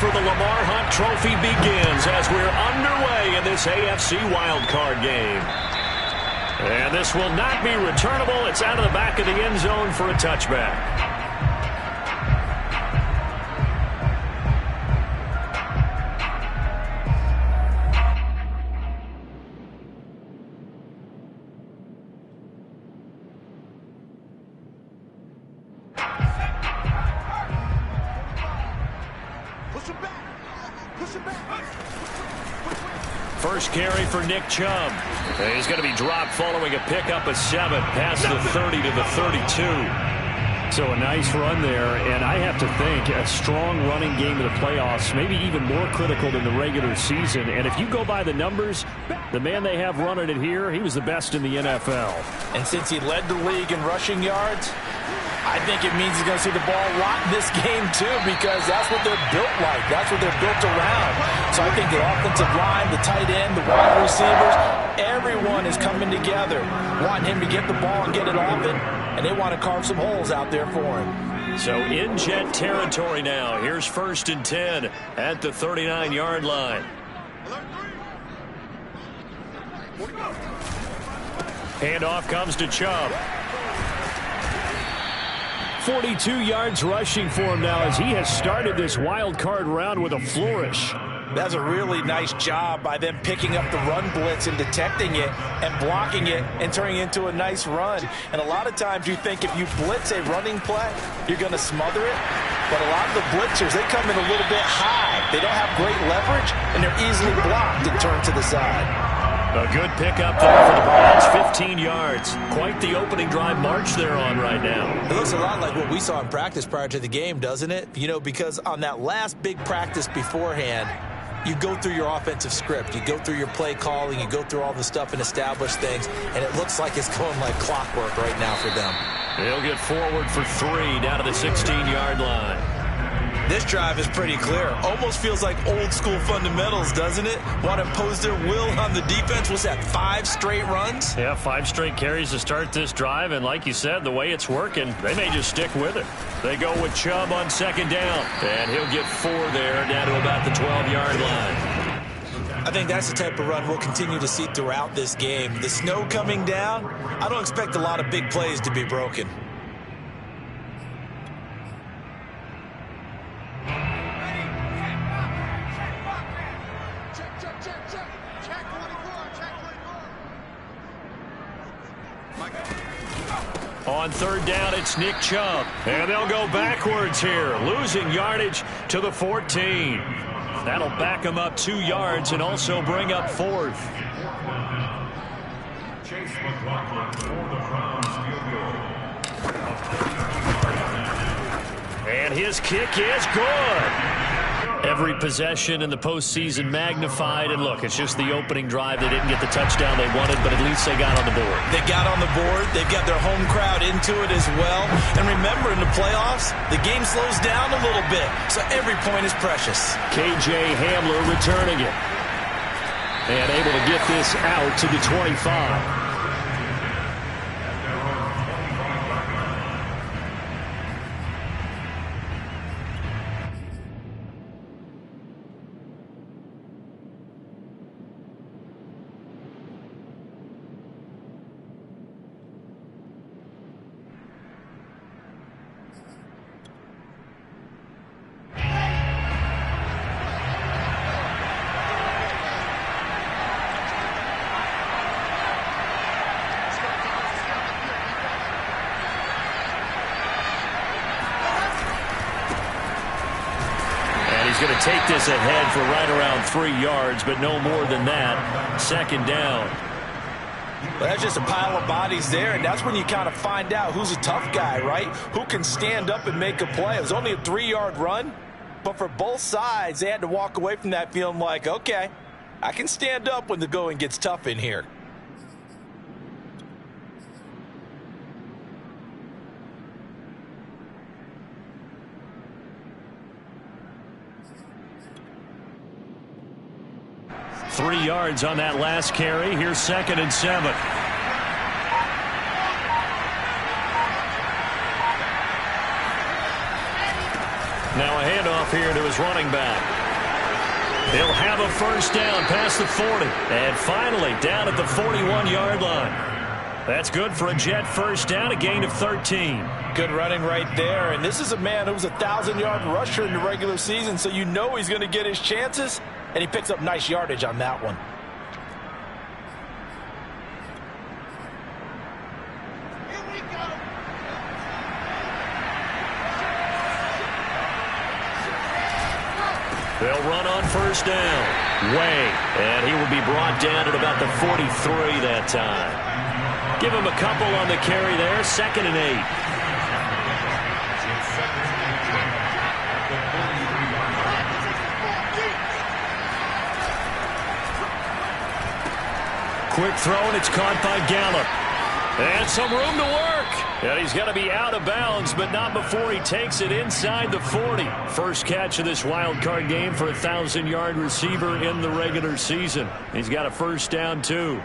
for the Lamar Hunt Trophy begins as we're underway in this AFC wildcard game. And this will not be returnable. It's out of the back of the end zone for a touchback. First carry for Nick Chubb. He's going to be dropped following a pickup of 7 past the 30 to the 32. So a nice run there, and I have to think a strong running game in the playoffs, maybe even more critical than the regular season. And if you go by the numbers, the man they have running it here, he was the best in the NFL. And since he led the league in rushing yards, I think it means he's going to see the ball a lot in this game, too, because that's what they're built like. That's what they're built around. So I think the offensive line, the tight end, the wide receivers, everyone is coming together, wanting him to get the ball and get it off it, and they want to carve some holes out there for him. So in jet territory now. Here's 1st and 10 at the 39-yard line. Handoff comes to Chubb. 42 yards rushing for him now as he has started this wild card round with a flourish. That's a really nice job by them picking up the run blitz and detecting it and blocking it and turning it into a nice run. And a lot of times you think if you blitz a running play, you're going to smother it. But a lot of the blitzers, they come in a little bit high. They don't have great leverage, and they're easily blocked and turned to the side. A good pickup there for the Browns, 15 yards. Quite the opening drive march they're on right now. It looks a lot like what we saw in practice prior to the game, doesn't it? You know, because on that last big practice beforehand, you go through your offensive script. You go through your play calling. You go through all the stuff and establish things. And it looks like it's going like clockwork right now for them. He'll get forward for 3 down to the 16-yard line. This drive is pretty clear. Almost feels like old school fundamentals, doesn't it? Want to impose their will on the defense. Was that 5 straight runs? Yeah, 5 straight carries to start this drive. And like you said, the way it's working, they may just stick with it. They go with Chubb on 2nd down. And he'll get 4 there down to about the 12-yard line. I think that's the type of run we'll continue to see throughout this game. The snow coming down, I don't expect a lot of big plays to be broken. On 3rd down, it's Nick Chubb. And they'll go backwards here, losing yardage to the 14. That'll back them up 2 yards and also bring up 4th. And his kick is good. Every possession in the postseason magnified. And look, it's just the opening drive. They didn't get the touchdown they wanted, but at least they got on the board. They got on the board. They've got their home crowd into it as well. And remember, in the playoffs, the game slows down a little bit, so every point is precious. K.J. Hamler returning it. And able to get this out to the 25. He's going to take this ahead for right around 3 yards, but no more than that. 2nd down. Well, that's just a pile of bodies there, and that's when you kind of find out who's a tough guy, right? Who can stand up and make a play. It was only a 3-yard run, but for both sides, they had to walk away from that feeling like, okay, I can stand up when the going gets tough in here. Three yards on that last carry. Here's 2nd and 7. Now a handoff here to his running back. He'll have a first down past the 40. And finally down at the 41-yard line. That's good for a Jet first down, a gain of 13. Good running right there. And this is a man who was a 1,000-yard rusher in the regular season, so you know he's going to get his chances. And he picks up nice yardage on that one. They'll run on first down. Way. And he will be brought down at about the 43 that time. Give him a couple on the carry there. 2nd and 8. Quick throw, and it's caught by Gallup. And some room to work. And he's got to be out of bounds, but not before he takes it inside the 40. First catch of this wild card game for a 1,000-yard receiver in the regular season. He's got a first down, too.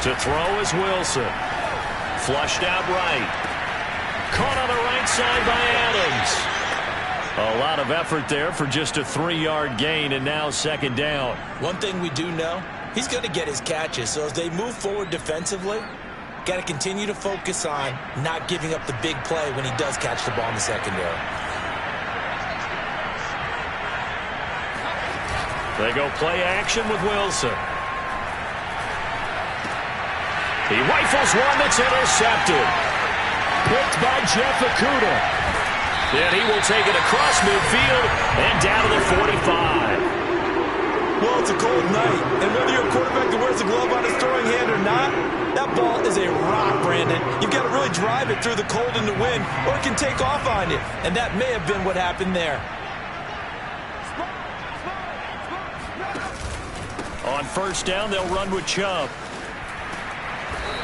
To throw is Wilson. Flushed out right. Caught on the right side by Adams. A lot of effort there for just a 3-yard gain, and now 2nd down. One thing we do know, he's going to get his catches. So as they move forward defensively, got to continue to focus on not giving up the big play when he does catch the ball in the secondary. They go play action with Wilson. He rifles one that's intercepted. Picked by Jeff Okudah. And he will take it across midfield and down to the 45. Well, it's a cold night, and whether you're a quarterback that wears a glove on his throwing hand or not, that ball is a rock, Brandon. You've got to really drive it through the cold and the wind, or it can take off on you. And that may have been what happened there. On first down, they'll run with Chubb.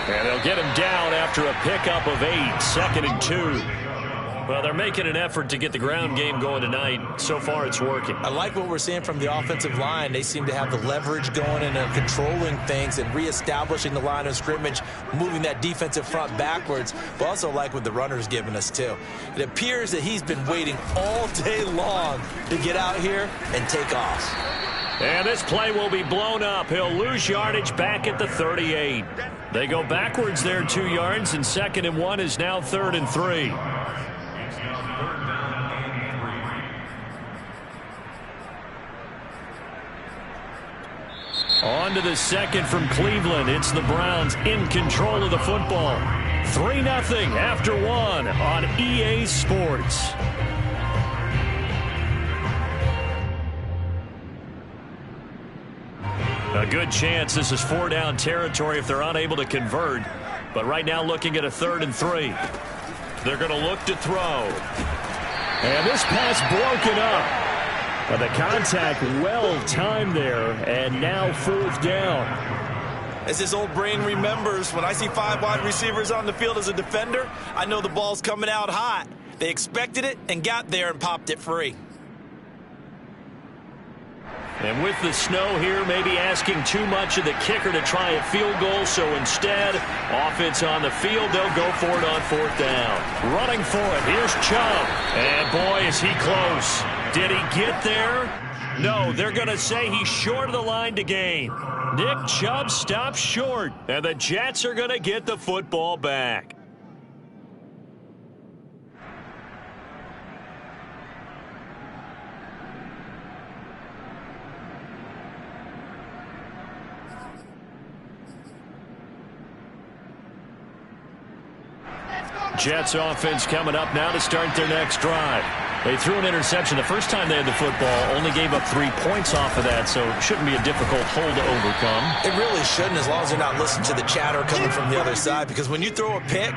And they'll get him down after a pickup of 8, 2nd and 2. Well, they're making an effort to get the ground game going tonight. So far, it's working. I like what we're seeing from the offensive line. They seem to have the leverage going and controlling things and reestablishing the line of scrimmage, moving that defensive front backwards. But also like what the runner's giving us, too. It appears that he's been waiting all day long to get out here and take off. And this play will be blown up. He'll lose yardage back at the 38. They go backwards there 2 yards, and 2nd and 1 is now 3rd and 3. On to the second from Cleveland. It's the Browns in control of the football. 3-0 after 1 on EA Sports. A good chance this is 4-down territory if they're unable to convert. But right now looking at a 3rd and 3. They're going to look to throw. And this pass broken up. But the contact well timed there. And now 4th down. As this old brain remembers, when I see 5 wide receivers on the field as a defender, I know the ball's coming out hot. They expected it and got there and popped it free. And with the snow here, maybe asking too much of the kicker to try a field goal. So instead, offense on the field, they'll go for it on 4th down. Running for it, here's Chubb. And boy, is he close. Did he get there? No, they're going to say he's short of the line to gain. Nick Chubb stops short. And the Jets are going to get the football back. Jets offense coming up now to start their next drive. They threw an interception the first time they had the football, only gave up 3 points off of that, so it shouldn't be a difficult hole to overcome. It really shouldn't, as long as they're not listening to the chatter coming from the other side, because when you throw a pick,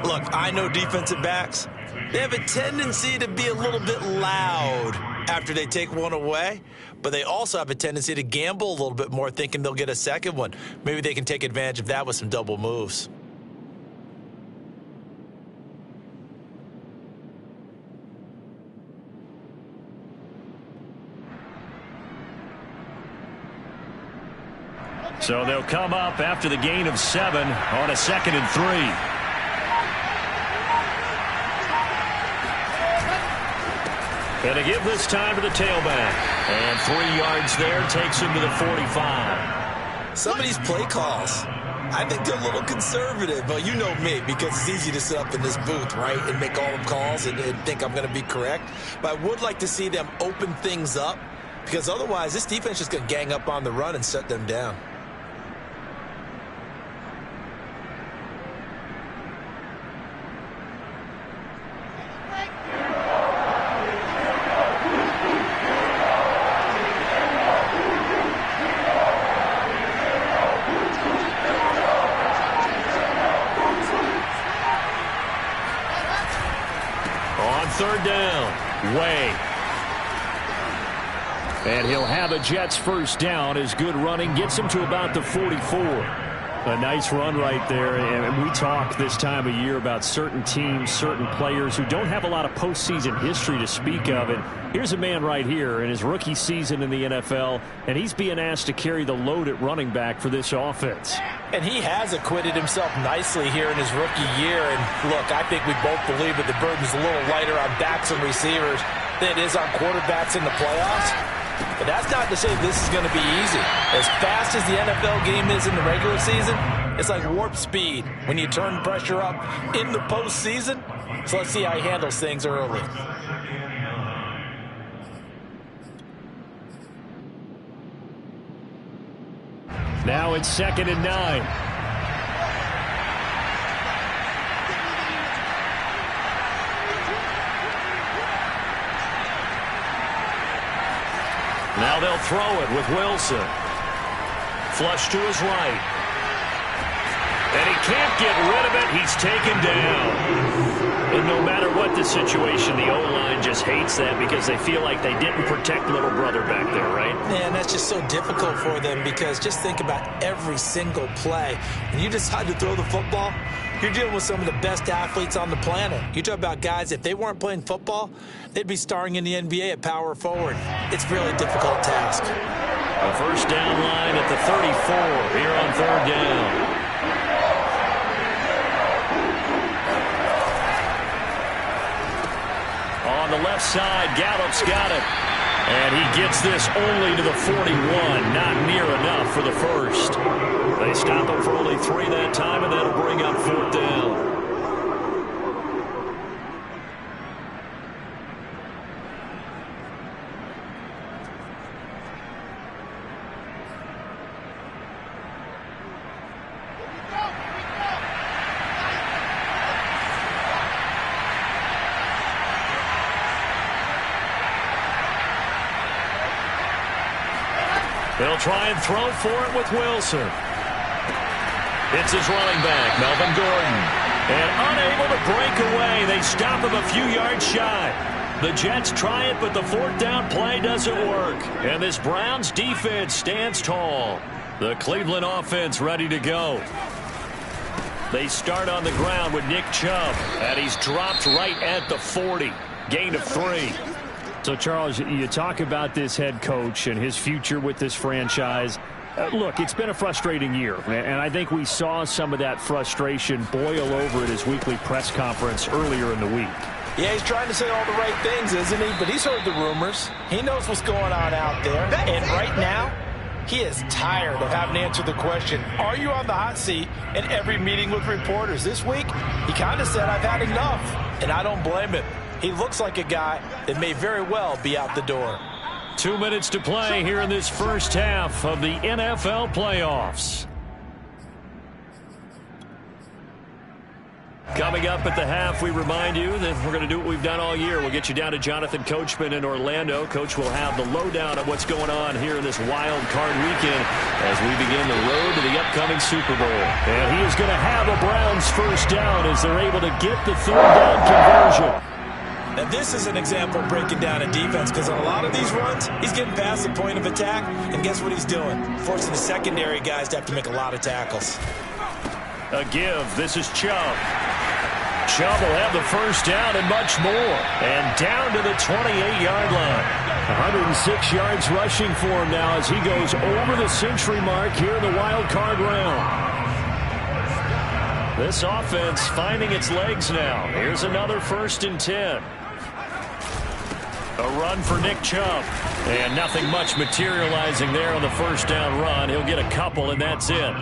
look, I know defensive backs, they have a tendency to be a little bit loud after they take one away, but they also have a tendency to gamble a little bit more, thinking they'll get a second one. Maybe they can take advantage of that with some double moves. So they'll come up after the gain of 7 on a 2nd and 3. And to give this time to the tailback. And 3 yards there takes him to the 45. Some of these play calls, I think they're a little conservative. But you know me, because it's easy to sit up in this booth, right, and make all the calls and think I'm going to be correct. But I would like to see them open things up, because otherwise this defense is going to gang up on the run and shut them down. Third down, Way. And he'll have a Jets first down as good running gets him to about the 44. A nice run right there. And we talk this time of year about certain teams, certain players who don't have a lot of postseason history to speak of. And here's a man right here in his rookie season in the NFL, and he's being asked to carry the load at running back for this offense. And he has acquitted himself nicely here in his rookie year. And look, I think we both believe that the burden's a little lighter on backs and receivers than it is on quarterbacks in the playoffs. But that's not to say this is going to be easy. As fast as the NFL game is in the regular season, it's like warp speed when you turn pressure up in the postseason. So let's see how he handles things early. Now it's 2nd and 9. Now they'll throw it with Wilson. Flush to his right. And he can't get rid of it. He's taken down. And no matter what the situation, the O-line just hates that because they feel like they didn't protect little brother back there, right? Man, that's just so difficult for them because just think about every single play. When you decide to throw the football, you're dealing with some of the best athletes on the planet. You talk about guys, if they weren't playing football, they'd be starring in the NBA at power forward. It's a really difficult task. A first down line at the 34 here on 3rd down. On the left side, Gallup's got it. And he gets this only to the 41. Not near enough for the first. They stop him for only 3 that time, and that'll bring up 4th down. They'll try and throw for it with Wilson. It's his running back, Melvin Gordon. And unable to break away. They stop him a few yards shy. The Jets try it, but the 4th down play doesn't work. And this Browns defense stands tall. The Cleveland offense ready to go. They start on the ground with Nick Chubb. And he's dropped right at the 40. Gain of 3. So, Charles, you talk about this head coach and his future with this franchise. Look, it's been a frustrating year, and I think we saw some of that frustration boil over at his weekly press conference earlier in the week. Yeah, he's trying to say all the right things, isn't he? But he's heard the rumors. He knows what's going on out there. And right now, he is tired of having to answer the question, are you on the hot seat in every meeting with reporters? This week, he kind of said, I've had enough. And I don't blame him. He looks like a guy that may very well be out the door. 2 minutes to play here in this first half of the NFL playoffs. Coming up at the half, we remind you that we're going to do what we've done all year. We'll get you down to Jonathan Coachman in Orlando. Coach will have the lowdown of what's going on here in this wild card weekend as we begin the road to the upcoming Super Bowl. And he is going to have a Browns first down as they're able to get the 3rd down conversion. Now, this is an example of breaking down a defense because on a lot of these runs, he's getting past the point of attack, and guess what he's doing? Forcing the secondary guys to have to make a lot of tackles. A give. This is Chubb. Chubb will have the first down and much more. And down to the 28-yard line. 106 yards rushing for him now as he goes over the century mark here in the wild card round. This offense finding its legs now. Here's another 1st and 10. A run for Nick Chubb. And nothing much materializing there on the 1st down run. He'll get a couple, and that's it.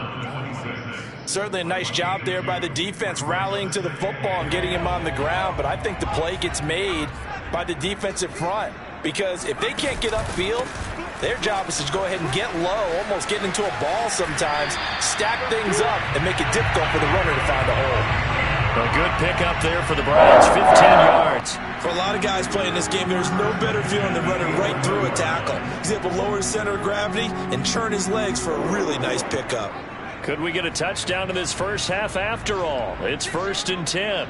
Certainly a nice job there by the defense rallying to the football and getting him on the ground. But I think the play gets made by the defensive front. Because if they can't get upfield, their job is to go ahead and get low, almost get into a ball sometimes, stack things up, and make it difficult for the runner to find a hole. A good pickup there for the Browns, 15 yards. For a lot of guys playing this game, there's no better feeling than running right through a tackle. He's able to lower his center of gravity and turn his legs for a really nice pickup. Could we get a touchdown in this first half after all? It's 1st and 10.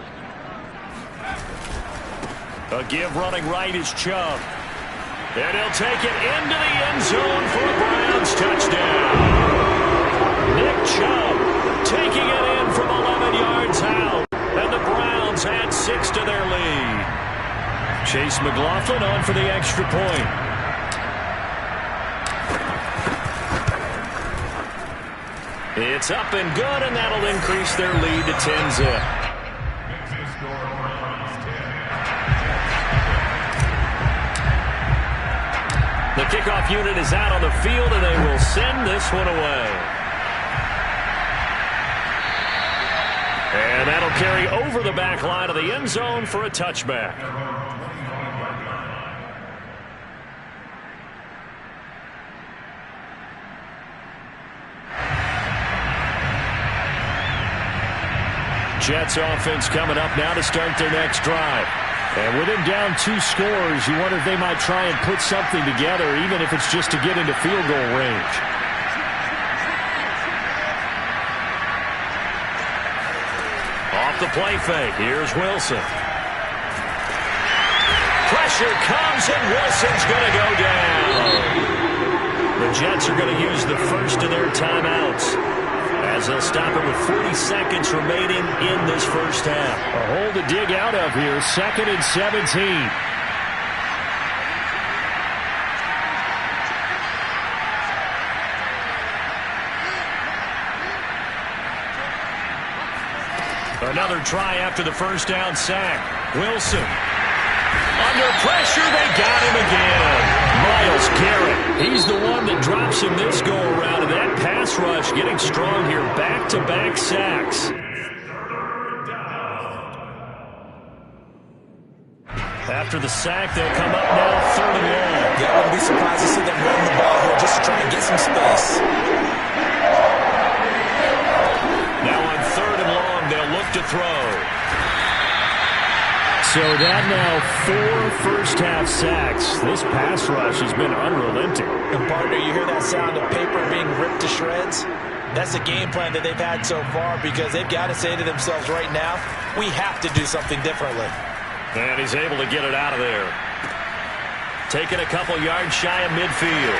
A give running right is Chubb. And he'll take it into the end zone for a Browns touchdown. Nick Chubb taking it in from 11 yards out. And the Browns add 6 to their lead. Chase McLaughlin on for the extra point. It's up and good, and that'll increase their lead to 10-zip. The kickoff unit is out on the field, and they will send this one away. And that'll carry over the back line of the end zone for a touchback. Jets offense coming up now to start their next drive. And with him down 2 scores, you wonder if they might try and put something together, even if it's just to get into field goal range. Off the play fake, here's Wilson. Pressure comes, and Wilson's going to go down. The Jets are going to use the first of their timeouts, as they'll stop it with 40 seconds remaining in this first half. A hole to dig out of here, 2nd and 17. Another try after the first down sack. Wilson. Under pressure, they got him again. Myles Garrett, he's the one that drops him this go-around, and that pass rush getting strong here. Back-to-back sacks. After the sack, they'll come up now 3rd and long. Yeah, I wouldn't be surprised to see them run the ball here just to try and get some space. Now on 3rd and long, they'll look to throw. So that now 4 first-half sacks. This pass rush has been unrelenting. And partner, you hear that sound of paper being ripped to shreds? That's the game plan that they've had so far, because they've got to say to themselves right now, we have to do something differently. And he's able to get it out of there. Taking a couple yards shy of midfield.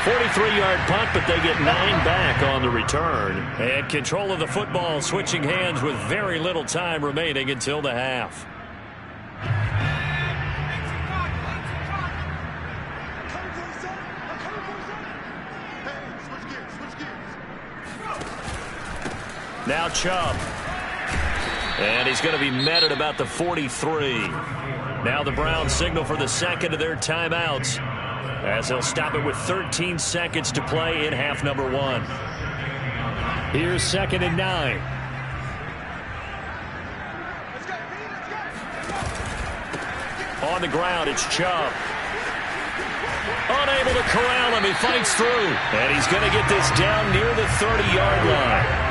43-yard punt, but they get 9 back on the return. And control of the football switching hands with very little time remaining until the half. Now Chubb. And he's going to be met at about the 43. Now the Browns signal for the second of their timeouts, as they'll stop it with 13 seconds to play in half number 1. Here's 2nd and 9. On the ground, it's Chubb. Unable to corral him, he fights through. And he's going to get this down near the 30-yard line.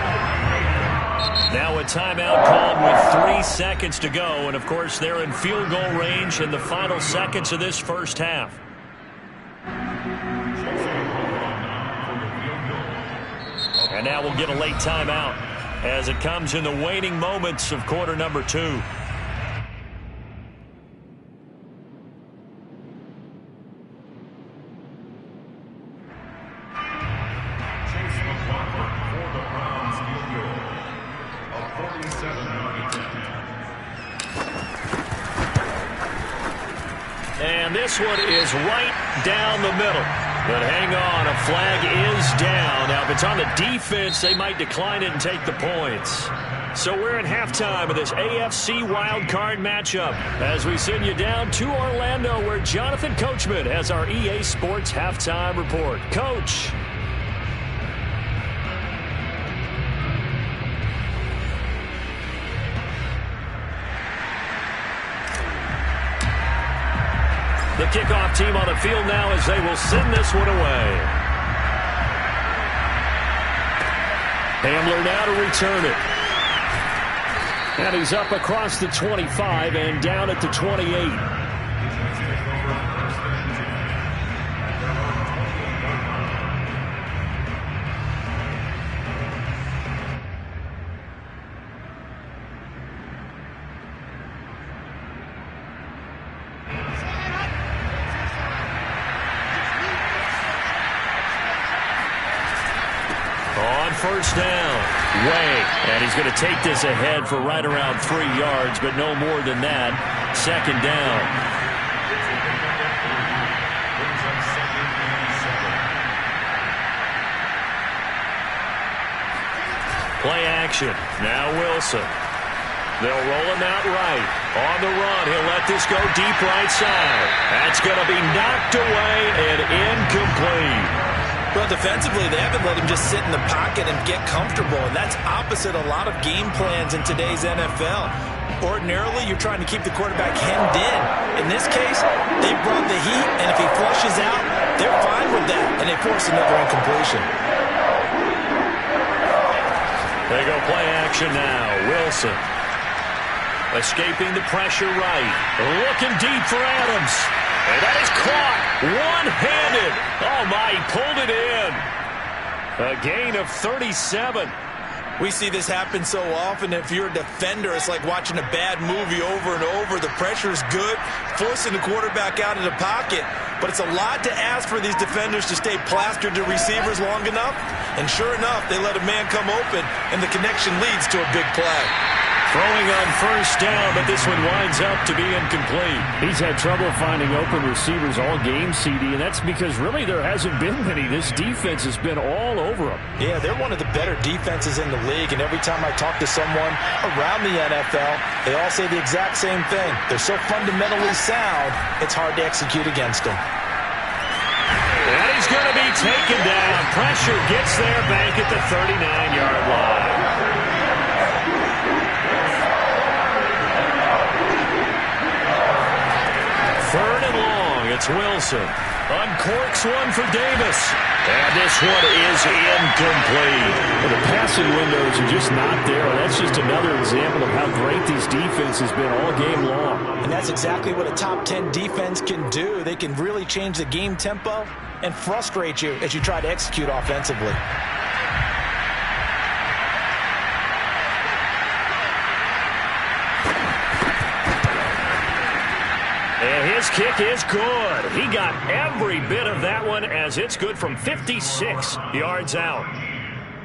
Now a timeout called with 3 seconds to go. And, of course, they're in field goal range in the final seconds of this first half. And now we'll get a late timeout as it comes in the waning moments of quarter number 2. And this one is right down the middle. But hang on, a flag is down. Now, if it's on the defense, they might decline it and take the points. So we're at halftime of this AFC wildcard matchup as we send you down to Orlando where Jonathan Coachman has our EA Sports halftime report. Coach. The kickoff team on the field now as they will send this one away. Hamler now to return it. And he's up across the 25 and down at the 28. First down, Way, and he's going to take this ahead for right around 3 yards, but no more than that. Second down. Play action. Now Wilson. They'll roll him out right. On the run, he'll let this go deep right side. That's going to be knocked away and incomplete. Well, defensively, they haven't let him just sit in the pocket and get comfortable, and that's opposite a lot of game plans in today's NFL. Ordinarily, you're trying to keep the quarterback hemmed in. In this case, they brought the heat, and if he flushes out, they're fine with that, and they force another incompletion. They go play action now. Wilson escaping the pressure right. Looking deep for Adams. And that is caught one-handed. Oh, my, he pulled it in. A gain of 37. We see this happen so often. If you're a defender, it's like watching a bad movie over and over. The pressure is good, forcing the quarterback out of the pocket. But it's a lot to ask for these defenders to stay plastered to receivers long enough. And sure enough, they let a man come open, and the connection leads to a big play. Throwing on first down, but this one winds up to be incomplete. He's had trouble finding open receivers all game, CD, and that's because really there hasn't been many. This defense has been all over them. Yeah, they're one of the better defenses in the league, and every time I talk to someone around the NFL, they all say the exact same thing. They're so fundamentally sound, it's hard to execute against them. And he's going to be taken down. Pressure gets there back at the 39-yard line. Third and long, it's Wilson. Uncorks one for Davis. And this one is incomplete. Well, the passing windows are just not there. That's just another example of how great this defense has been all game long. And that's exactly what a top 10 defense can do. They can really change the game tempo and frustrate you as you try to execute offensively. And his kick is good. He got every bit of that one as it's good from 56 yards out.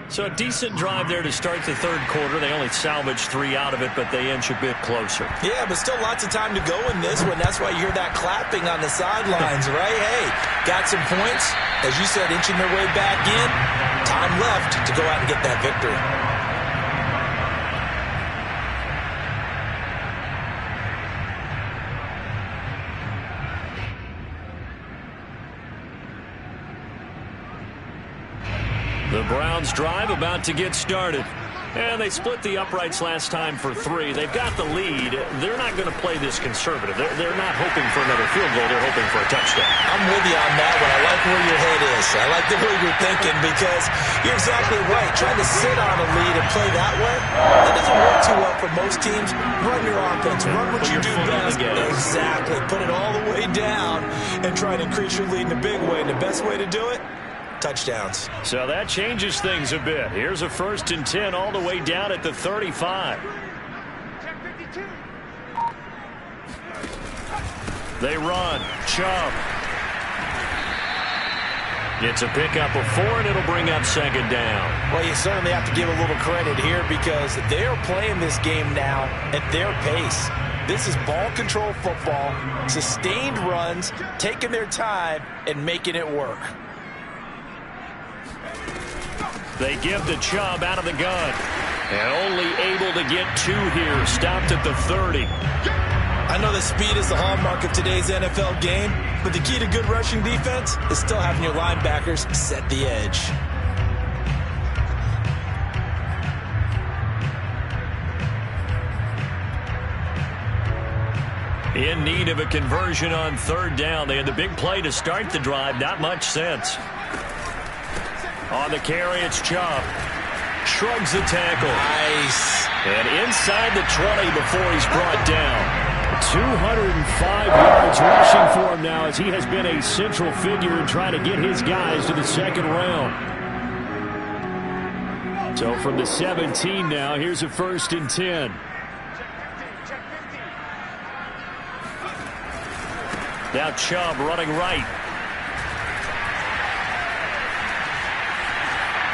So a decent drive there to start the third quarter. They only salvaged 3 out of it, but they inch a bit closer. Yeah, but still lots of time to go in this one. That's why you hear that clapping on the sidelines, right? Hey, got some points. As you said, inching their way back in. Time left to go out and get that victory. The Browns drive about to get started. And they split the uprights last time for 3. They've got the lead. They're not going to play this conservative. They're not hoping for another field goal. They're hoping for a touchdown. I'm with you on that one. I like where your head is. I like the way you're thinking because you're exactly right. Trying to sit on a lead and play that way, that doesn't work too well for most teams. Run your offense. Run what you do best. Exactly. Put it all the way down and try to increase your lead in a big way. And the best way to do it, touchdowns. So that changes things a bit. Here's a 1st and 10 all the way down at the 35. They run. Chubb. It's a pickup of 4, and it'll bring up second down. Well, you certainly have to give a little credit here because they are playing this game now at their pace. This is ball control football, sustained runs, taking their time, and making it work. They give to Chubb out of the gun. And only able to get 2 here. Stopped at the 30. I know that speed is the hallmark of today's NFL game, but the key to good rushing defense is still having your linebackers set the edge. In need of a conversion on 3rd down. They had the big play to start the drive. Not much sense. On the carry, it's Chubb. Shrugs the tackle. Nice. And inside the 20 before he's brought down. 205 yards rushing for him now as he has been a central figure in trying to get his guys to the second round. So from the 17 now, here's a 1st and 10. Now Chubb running right.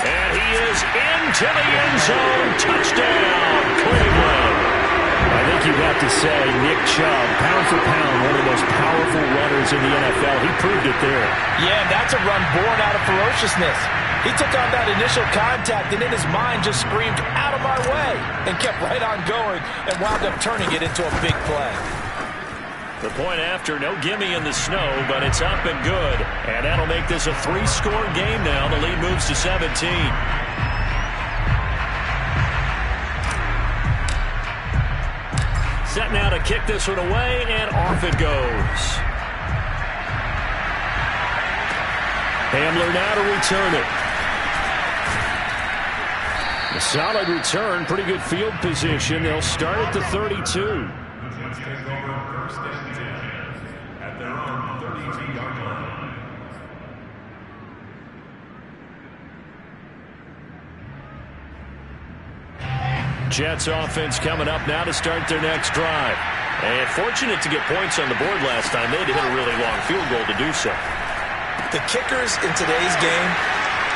And he is into the end zone. Touchdown, Cleveland. I think you have to say Nick Chubb, pound for pound, one of the most powerful runners in the NFL. He proved it there. Yeah, that's a run born out of ferociousness. He took on that initial contact and in his mind just screamed, "Out of my way," and kept right on going and wound up turning it into a big play. The point after, no gimme in the snow, but it's up and good. And that'll make this a 3-score game now. The lead moves to 17. Set now to kick this one away, and off it goes. Hamler now to return it. A solid return, pretty good field position. They'll start at the 32. Jets offense coming up now to start their next drive. And fortunate to get points on the board last time. They had to hit a really long field goal to do so. The kickers in today's game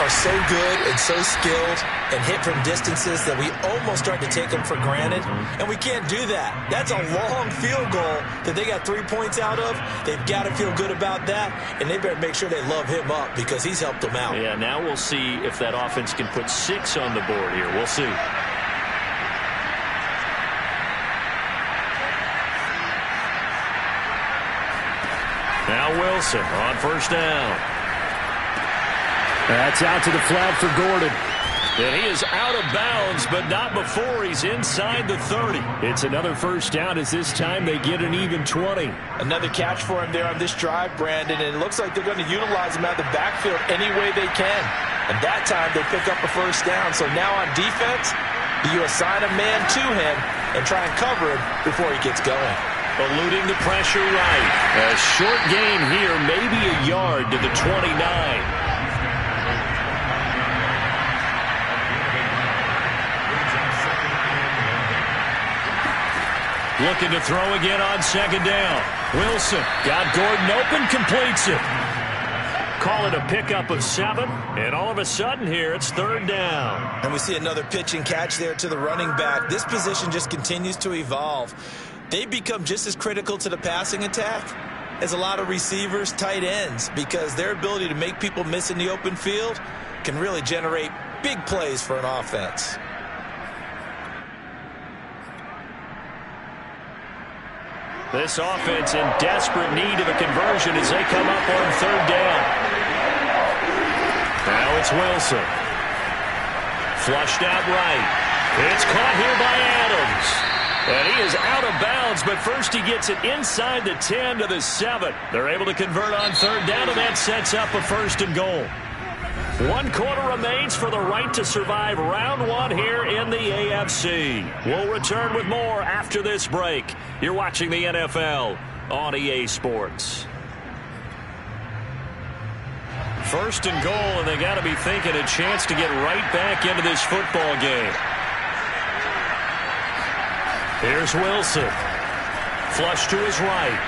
are so good and so skilled and hit from distances that we almost start to take them for granted. And we can't do that. That's a long field goal that they got 3 points out of. They've got to feel good about that, and they better make sure they love him up because he's helped them out. Yeah, now we'll see if that offense can put 6 on the board here. We'll see. Now Wilson on 1st down. That's out to the flat for Gordon. And he is out of bounds, but not before he's inside the 30. It's another 1st down as this time they get an even 20. Another catch for him there on this drive, Brandon, and it looks like they're going to utilize him out of the backfield any way they can. And that time they pick up a 1st down. So now on defense, you assign a man to him and try and cover him before he gets going. Eluding the pressure right. A short gain here, maybe a yard to the 29. Looking to throw again on 2nd down. Wilson got Gordon open, completes it. Call it a pickup of 7, and all of a sudden here it's 3rd down. And we see another pitch and catch there to the running back. This position just continues to evolve. They become just as critical to the passing attack as a lot of receivers, tight ends, because their ability to make people miss in the open field can really generate big plays for an offense. This offense in desperate need of a conversion as they come up on 3rd down. Now it's Wilson. Flushed out right. It's caught here by Adams. And he is out of bounds, but first he gets it inside the 10 to the 7. They're able to convert on 3rd down, and that sets up a 1st and goal. 1 quarter remains for the right to survive round 1 here in the AFC. We'll return with more after this break. You're watching the NFL on EA Sports. 1st and goal, and they got to be thinking a chance to get right back into this football game. Here's Wilson. Flush to his right.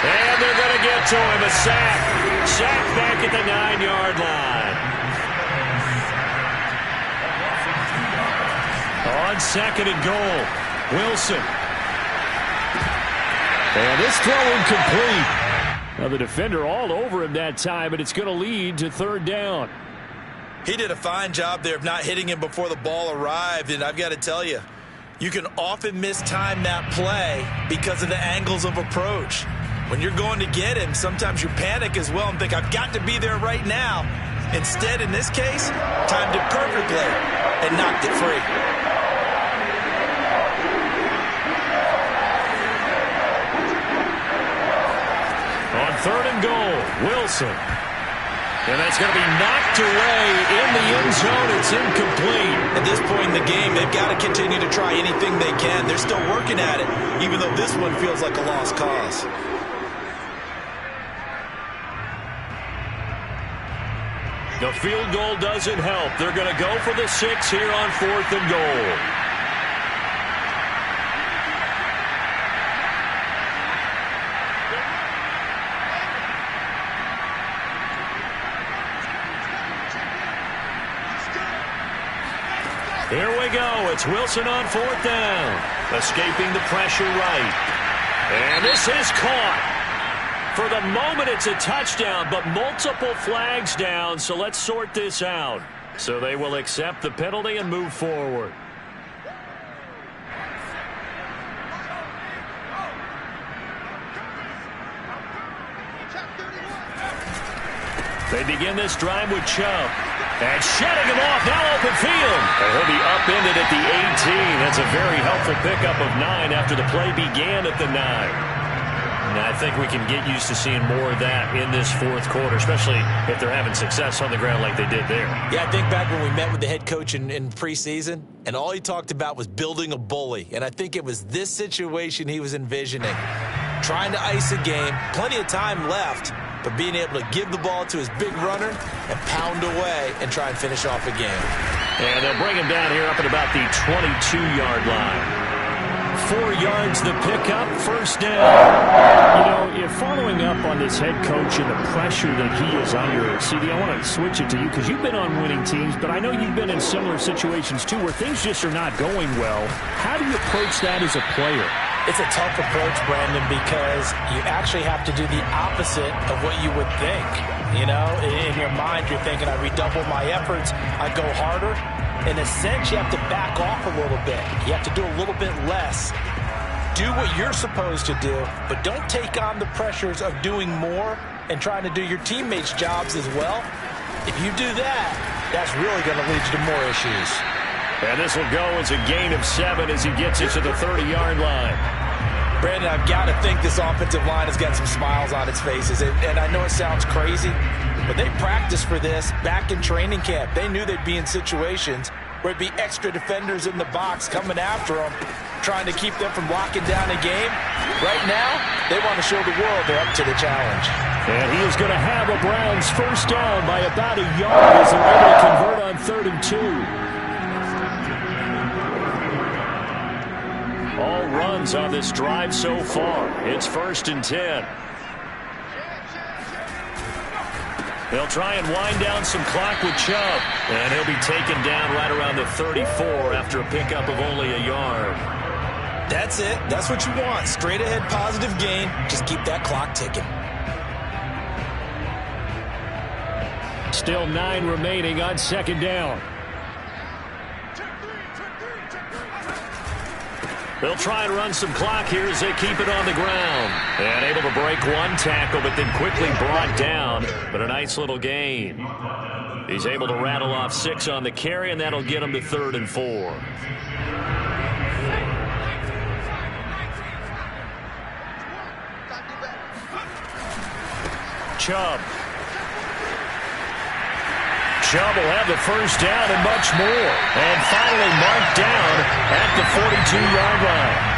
And they're going to get to him. A sack. Sack back at the 9-yard line. On 2nd and goal, Wilson. And this throw incomplete. Now the defender all over him that time, but it's going to lead to 3rd down. He did a fine job there of not hitting him before the ball arrived, and I've got to tell you, you can often mistime that play because of the angles of approach. When you're going to get him, sometimes you panic as well and think, I've got to be there right now. Instead, in this case, timed it perfectly and knocked it free. On 3rd and goal, Wilson. And that's going to be knocked away in the end zone. It's incomplete. At this point in the game, they've got to continue to try anything they can. They're still working at it, even though this one feels like a lost cause. The field goal doesn't help. They're going to go for the 6 here on 4th and goal. Here we go. It's Wilson on 4th down. Escaping the pressure right. And this is caught. For the moment, it's a touchdown, but multiple flags down, so let's sort this out. So they will accept the penalty and move forward. They begin this drive with Chubb. And shedding him off, now open field. And he'll be upended at the 18. That's a very helpful pickup of 9 after the play began at the 9. And I think we can get used to seeing more of that in this 4th quarter, especially if they're having success on the ground like they did there. Yeah, I think back when we met with the head coach in preseason, and all he talked about was building a bully. And I think it was this situation he was envisioning. Trying to ice a game, plenty of time left, but being able to give the ball to his big runner and pound away and try and finish off a game. And they'll bring him down here up at about the 22-yard line. 4 yards the pickup, 1st down. You know, following up on this head coach and the pressure that he is under, CD, I want to switch it to you because you've been on winning teams, but I know you've been in similar situations too where things just are not going well. How do you approach that as a player? It's a tough approach, Brandon, because you actually have to do the opposite of what you would think. You know, in your mind, you're thinking, I redouble my efforts, I go harder. In a sense, you have to back off a little bit. You have to do a little bit less. Do what you're supposed to do, but don't take on the pressures of doing more and trying to do your teammates' jobs as well. If you do that, that's really going to lead you to more issues. And this will go as a gain of 7 as he gets it to the 30-yard line. Brandon, I've got to think this offensive line has got some smiles on its faces. And I know it sounds crazy, but they practiced for this back in training camp. They knew they'd be in situations where it'd be extra defenders in the box coming after them, trying to keep them from locking down a game. Right now, they want to show the world they're up to the challenge. And he is going to have a Browns 1st down by about a yard as they're able to convert on 3rd and 2. All runs on this drive so far. It's 1st and 10. They'll try and wind down some clock with Chubb. And he'll be taken down right around the 34 after a pickup of only a yard. That's it. That's what you want. Straight ahead positive gain. Just keep that clock ticking. Still 9 remaining on 2nd down. They'll try and run some clock here as they keep it on the ground. And able to break one tackle, but then quickly brought down. But a nice little gain. He's able to rattle off 6 on the carry, and that'll get him to 3rd and 4. Chubb. Chubb will have the 1st down and much more. And finally marked down at the 42-yard line.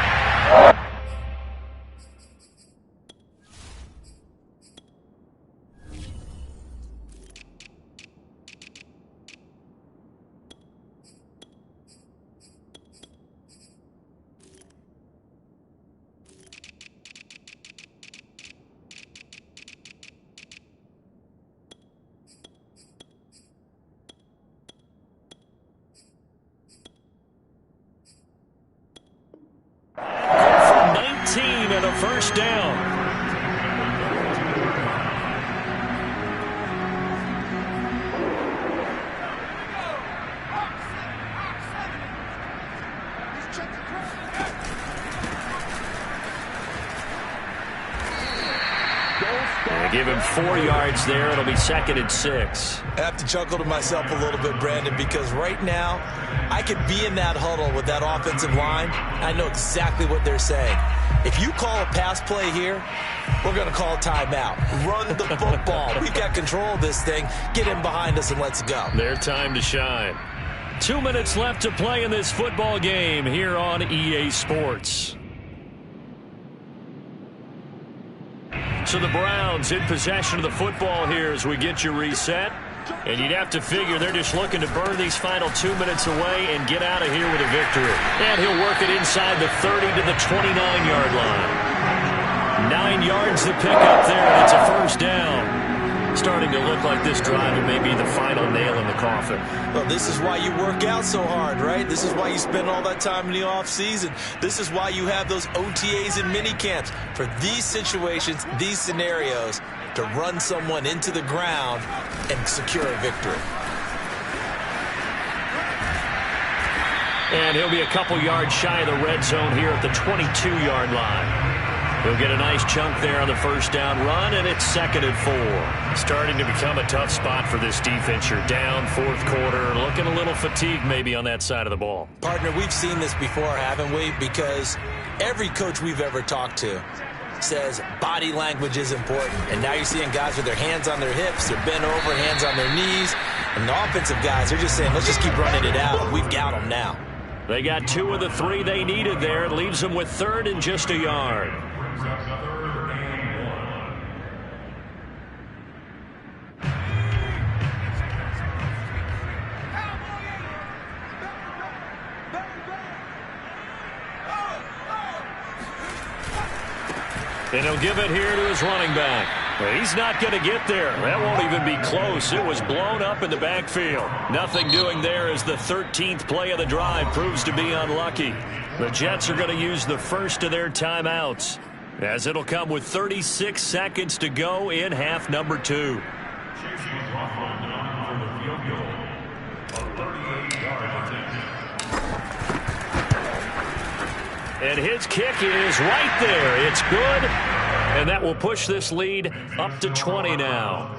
and a first down. Give him 4 yards there. It'll be 2nd and 6. I have to chuckle to myself a little bit, Brandon, because right now I could be in that huddle with that offensive line. I know exactly what they're saying. If you call a pass play here, we're going to call a timeout. Run the football. We've got control of this thing. Get in behind us and let's go. Their time to shine. 2 minutes left to play in this football game here on EA Sports. So the Browns in possession of the football here as we get you reset. And you'd have to figure they're just looking to burn these final 2 minutes away and get out of here with a victory. And he'll work it inside the 30 to the 29-yard line. 9 yards to pick up there, and it's a first down. Starting to look like this drive may be the final nail in the coffin. Well, this is why you work out so hard, right? This is why you spend all that time in the offseason. This is why you have those OTAs and mini camps. For these situations, these scenarios, to run someone into the ground and secure a victory. And he'll be a couple yards shy of the red zone here at the 22-yard line. He'll get a nice chunk there on the first down run, and it's 2nd and 4. Starting to become a tough spot for this defense. You're down 4th quarter, looking a little fatigued maybe on that side of the ball. Partner, we've seen this before, haven't we? Because every coach we've ever talked to says body language is important. And now you're seeing guys with their hands on their hips, they're bent over, hands on their knees. And the offensive guys, they're just saying, let's just keep running it out. We've got them now. They got 2 of the 3 they needed there. It leaves them with 3rd and just a yard. And he'll give it here to his running back. But he's not going to get there. That won't even be close. It was blown up in the backfield. Nothing doing there as the 13th play of the drive proves to be unlucky. The Jets are going to use the first of their timeouts, as it'll come with 36 seconds to go in half number 2. And his kick is right there. It's good, and that will push this lead up to 20 now.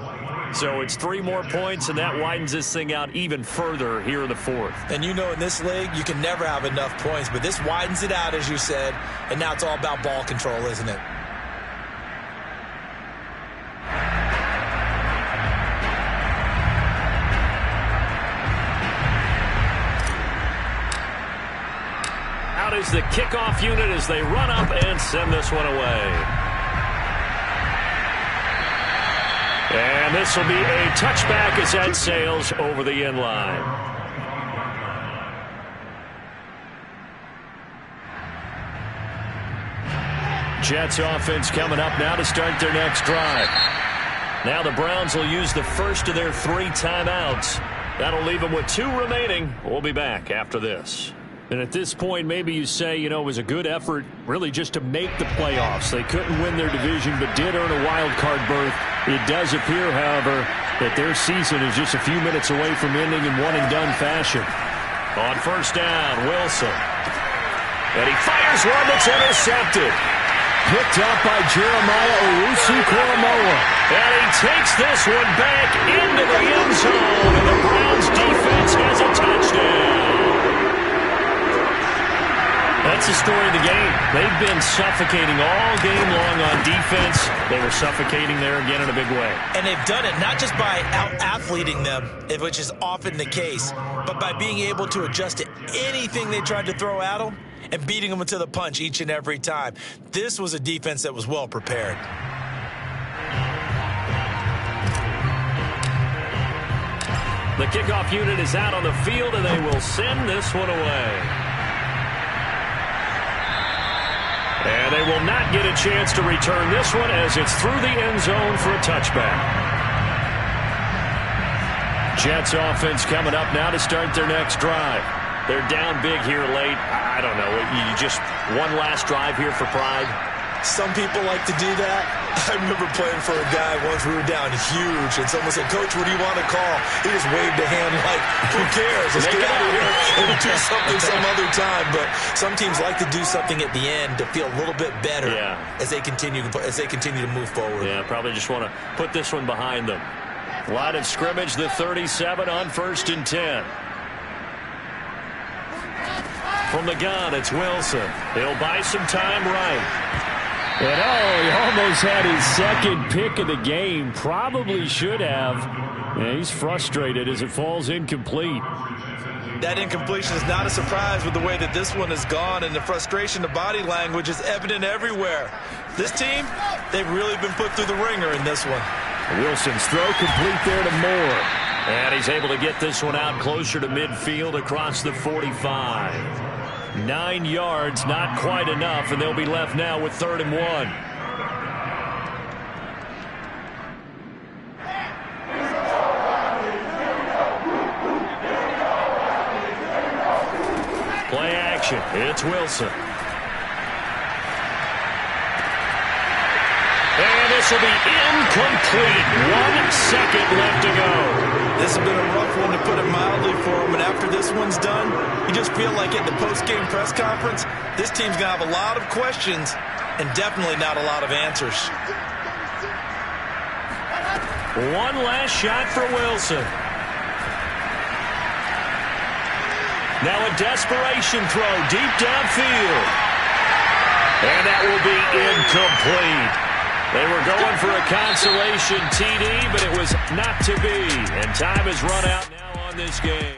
So it's 3 more points, and that widens this thing out even further here in the 4th. And you know in this league, you can never have enough points, but this widens it out, as you said, and now it's all about ball control, isn't it? Out is the kickoff unit as they run up and send this one away. And this will be a touchback as that sails over the end line. Jets offense coming up now to start their next drive. Now the Browns will use the first of their 3 timeouts. That'll leave them with 2 remaining. We'll be back after this. And at this point, maybe you say, you know, it was a good effort really just to make the playoffs. They couldn't win their division but did earn a wild card berth. It does appear, however, that their season is just a few minutes away from ending in one-and-done fashion. On first down, Wilson. And he fires one that's intercepted. Picked up by Jeremiah Owusu-Koramoah. And he takes this one back into the end zone. And the Browns defense has a touchdown. That's the story of the game. They've been suffocating all game long on defense. They were suffocating there again in a big way. And they've done it not just by out-athleting them, which is often the case, but by being able to adjust to anything they tried to throw at them and beating them to the punch each and every time. This was a defense that was well prepared. The kickoff unit is out on the field, and they will send this one away. And they will not get a chance to return this one as it's through the end zone for a touchback. Jets offense coming up now to start their next drive. They're down big here late. I don't know. You just one last drive here for pride. Some people like to do that. I remember playing for a guy once. We were down huge, and someone said, "Coach, what do you want to call?" He just waved a hand like, "Who cares? Let's get out of here and do something some other time." But some teams like to do something at the end to feel a little bit better as they continue to move forward. Yeah, probably just want to put this one behind them. Line of scrimmage, the 37 on 1st and 10. From the gun, it's Wilson. He'll buy some time right. And he almost had his second pick of the game. Probably should have. Yeah, he's frustrated as it falls incomplete. That incompletion is not a surprise with the way that this one has gone, and the frustration, the body language is evident everywhere. This team, they've really been put through the ringer in this one. Wilson's throw complete there to Moore. And he's able to get this one out closer to midfield across the 45. 9 yards, not quite enough, and they'll be left now with 3rd and 1. Play action. It's Wilson. And this will be incomplete. 1 second left to go. This has been a rough one, to put it mildly, for him. And after this one's done, you just feel like at the post-game press conference, this team's going to have a lot of questions and definitely not a lot of answers. One last shot for Wilson. Now a desperation throw deep downfield. And that will be incomplete. They were going for a consolation TD, but it was not to be. And time has run out now on this game.